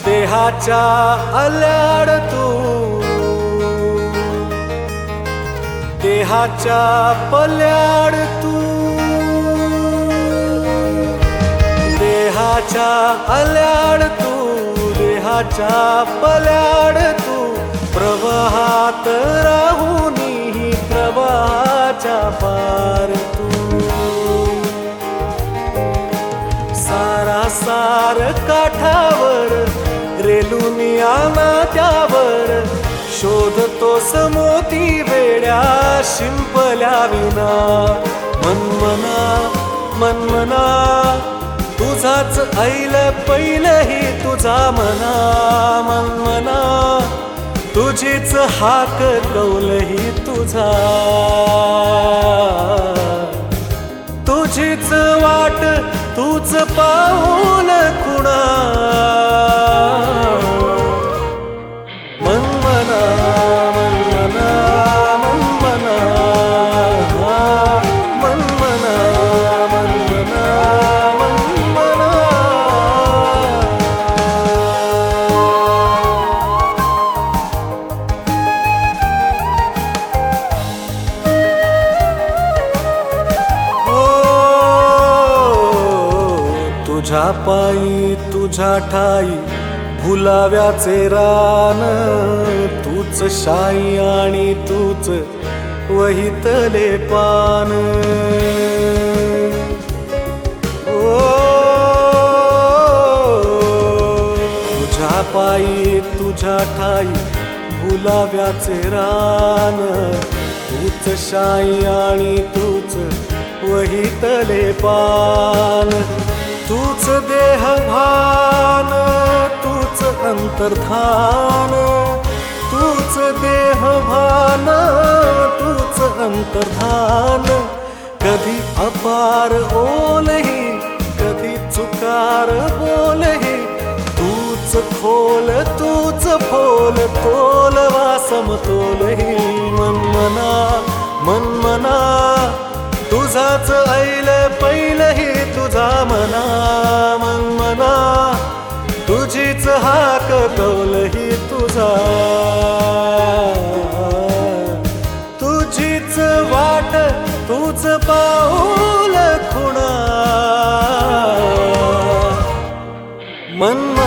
देहाच्या आल्याड तू, देहाच्या पल्याड तू, देहाच्या आल्याड तू, देहाच्या पल्याड तू, प्रवाहात राहुनी प्रवाहाच्या पार तू, सारासार काठावर रेलुनिया नात्यावर शोधतोस मोती वेड्या शिंपल्या विना. मनमना मनमना तुझाच ऐल पहिलही तुझा मना. मनमना तुझीच हाक कौलही तुझा, तुझीच वाट तूच पाऊल खुणा. मनमना मनमना मनमना मनमना मनमना मनमना. तुझ्या पायी तुझ्या ठाई भुलाव्याचे रान, तूच शाई आणि तूच वहितले पान. तुझ्या पायी तुझ्या ठाई भुलाव्याचे रान, तूच शाई आणि तूच वहितले पान. तूच देह भान तूच अंतर्धान, तूच देह भान तूच अंतर्धान. कधी अपार ओलही कधी चुकार बोलही, तूच खोल तूच फोल तोलवा समतोलही. मनमना मनमना तुझाच ऐल पहिलही तुझा मना. मनमना तुझीच हाक कौलही तुझा, तुझीच वाट तूच पाऊल खुणा. मन